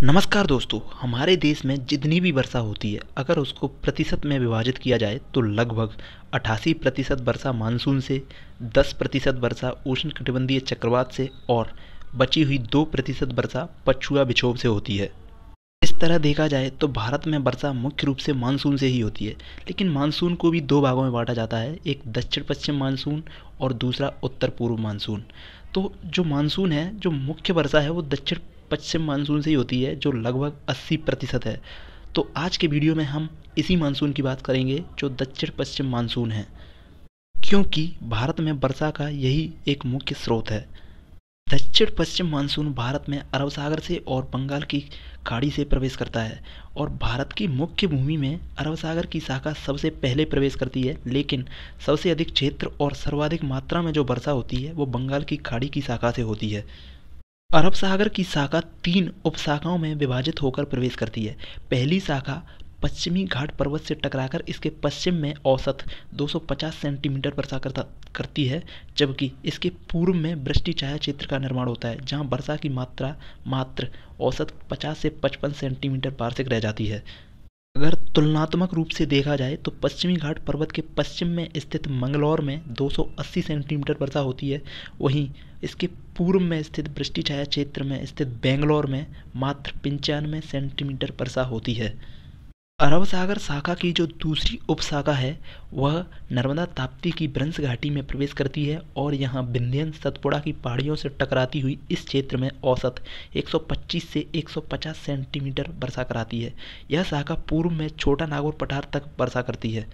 नमस्कार दोस्तों, हमारे देश में जितनी भी वर्षा होती है अगर उसको प्रतिशत में विभाजित किया जाए तो लगभग 88% वर्षा मानसून से, 10% वर्षा उष्णकटिबंधीय चक्रवात से और बची हुई 2% वर्षा पछुआ विक्षोभ से होती है। इस तरह देखा जाए तो भारत में वर्षा मुख्य रूप से मानसून से ही होती है, लेकिन मानसून को भी दो भागों में बांटा जाता है, एक दक्षिण पश्चिम मानसून और दूसरा उत्तर पूर्व मानसून। तो जो मानसून है, जो मुख्य वर्षा है वो दक्षिण पश्चिम मानसून से ही होती है, जो लगभग 80% है। तो आज के वीडियो में हम इसी मानसून की बात करेंगे जो दक्षिण पश्चिम मानसून है, क्योंकि भारत में वर्षा का यही एक मुख्य स्रोत है। दक्षिण पश्चिम मानसून भारत में अरब सागर से और बंगाल की खाड़ी से प्रवेश करता है और भारत की मुख्य भूमि में अरब सागर की शाखा सबसे पहले प्रवेश करती है, लेकिन सबसे अधिक क्षेत्र और सर्वाधिक मात्रा में जो वर्षा होती है वो बंगाल की खाड़ी की शाखा से होती है। अरब सागर की शाखा 3 उपशाखाओं में विभाजित होकर प्रवेश करती है। पहली शाखा पश्चिमी घाट पर्वत से टकराकर इसके पश्चिम में औसत 250 सेंटीमीटर वर्षा करती है, जबकि इसके पूर्व में वृष्टि छाया क्षेत्र का निर्माण होता है, जहां वर्षा की मात्रा मात्र औसत 50 से 55 सेंटीमीटर वार्षिक रह जाती है। अगर तुलनात्मक रूप से देखा जाए तो पश्चिमी घाट पर्वत के पश्चिम में स्थित मंगलौर में 280 सेंटीमीटर वर्षा होती है, वहीं इसके पूर्व में स्थित वृष्टि छाया क्षेत्र में स्थित बेंगलोर में मात्र 95 सेंटीमीटर वर्षा होती है। अरब सागर शाखा की जो दूसरी उपशाखा है वह नर्मदा ताप्ती की ब्रंश घाटी में प्रवेश करती है और यहाँ विंध्यन सतपुड़ा की पहाड़ियों से टकराती हुई इस क्षेत्र में औसत 125 से 150 सेंटीमीटर वर्षा कराती है। यह शाखा पूर्व में छोटा नागौर पठार तक वर्षा करती है।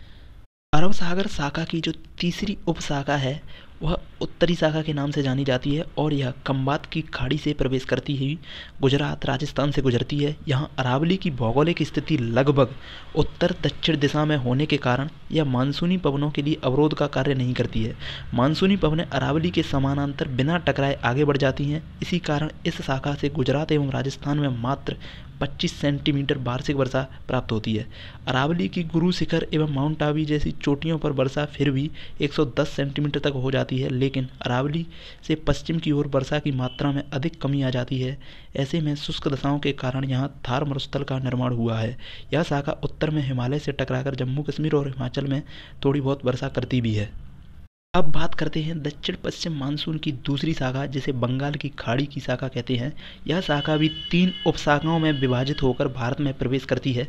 अरब सागर शाखा की जो तीसरी उपशाखा है वह उत्तरी शाखा के नाम से जानी जाती है और यह खंबात की खाड़ी से प्रवेश करती हुई गुजरात राजस्थान से गुजरती है। यहाँ अरावली की भौगोलिक स्थिति लगभग उत्तर दक्षिण दिशा में होने के कारण यह मानसूनी पवनों के लिए अवरोध का कार्य नहीं करती है। मानसूनी पवनें अरावली के समानांतर बिना टकराए आगे बढ़ जाती हैं। इसी कारण इस शाखा से गुजरात एवं राजस्थान में मात्र 25 सेंटीमीटर वार्षिक वर्षा प्राप्त होती है। अरावली की गुरु शिखर एवं माउंट आबू जैसी चोटियों पर वर्षा फिर भी 110 सेंटीमीटर तक हो जाती है, लेकिन अरावली से पश्चिम की ओर वर्षा की मात्रा में अधिक कमी आ जाती है। ऐसे में शुष्क दशाओं के कारण यहाँ थार मरुस्थल का निर्माण हुआ है। यह शाखा उत्तर में हिमालय से टकराकर जम्मू कश्मीर और हिमाचल में थोड़ी बहुत वर्षा करती भी है। अब बात करते हैं दक्षिण पश्चिम मानसून की दूसरी शाखा, जिसे बंगाल की खाड़ी की शाखा कहते हैं। यह शाखा भी 3 उपशाखाओं में विभाजित होकर भारत में प्रवेश करती है।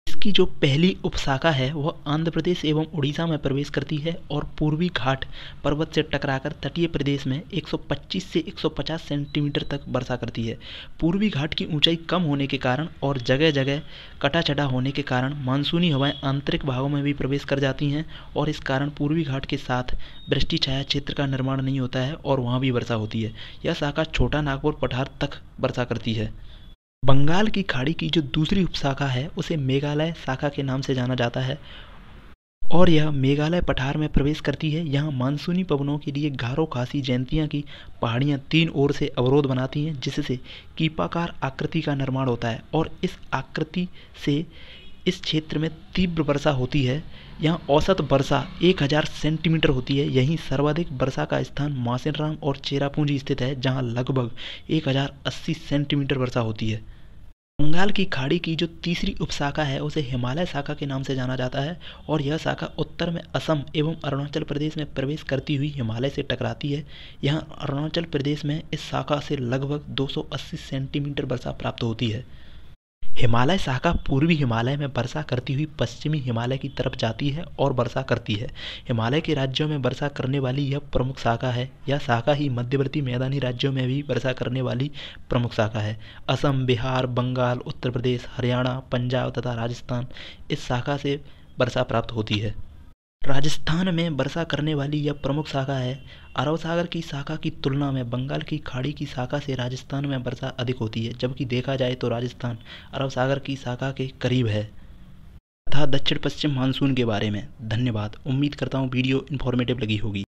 इसकी जो पहली उपशाखा है वह आंध्र प्रदेश एवं उड़ीसा में प्रवेश करती है और पूर्वी घाट पर्वत से टकराकर तटीय प्रदेश में 125 से 150 सेंटीमीटर तक वर्षा करती है। पूर्वी घाट की ऊंचाई कम होने के कारण और जगह जगह कटा चढ़ा होने के कारण मानसूनी हवाएं आंतरिक भागों में भी प्रवेश कर जाती हैं और इस कारण पूर्वी घाट के साथ वृष्टि छाया क्षेत्र का निर्माण नहीं होता है और वहाँ भी वर्षा होती है। यह शाखा छोटा नागपुर पठार तक वर्षा करती है। बंगाल की खाड़ी की जो दूसरी उपशाखा है उसे मेघालय शाखा के नाम से जाना जाता है और यह मेघालय पठार में प्रवेश करती है। यहाँ मानसूनी पवनों के लिए गारो खासी जयंतिया की पहाड़ियाँ 3 ओर से अवरोध बनाती हैं, जिससे कीपाकार आकृति का निर्माण होता है और इस आकृति से इस क्षेत्र में तीव्र वर्षा होती है। यहाँ औसत वर्षा 1000 सेंटीमीटर होती है। यहीं सर्वाधिक वर्षा का स्थान मासेनराम और चेरापूंजी स्थित है, जहाँ लगभग 1080 सेंटीमीटर वर्षा होती है। बंगाल की खाड़ी की जो तीसरी उपशाखा है उसे हिमालय शाखा के नाम से जाना जाता है और यह शाखा उत्तर में असम एवं अरुणाचल प्रदेश में प्रवेश करती हुई हिमालय से टकराती है। यहाँ अरुणाचल प्रदेश में इस शाखा से लगभग 280 सेंटीमीटर वर्षा प्राप्त होती है। हिमालय शाखा पूर्वी हिमालय में वर्षा करती हुई पश्चिमी हिमालय की तरफ जाती है और वर्षा करती है। हिमालय के राज्यों में वर्षा करने वाली यह प्रमुख शाखा है। यह शाखा ही मध्यवर्ती मैदानी राज्यों में भी वर्षा करने वाली प्रमुख शाखा है। असम, बिहार, बंगाल, उत्तर प्रदेश, हरियाणा, पंजाब तथा राजस्थान इस शाखा से वर्षा प्राप्त होती है। राजस्थान में वर्षा करने वाली यह प्रमुख शाखा है। अरब सागर की शाखा की तुलना में बंगाल की खाड़ी की शाखा से राजस्थान में वर्षा अधिक होती है, जबकि देखा जाए तो राजस्थान अरब सागर की शाखा के करीब है। तथा दक्षिण पश्चिम मानसून के बारे में। धन्यवाद। उम्मीद करता हूँ वीडियो इन्फॉर्मेटिव लगी होगी।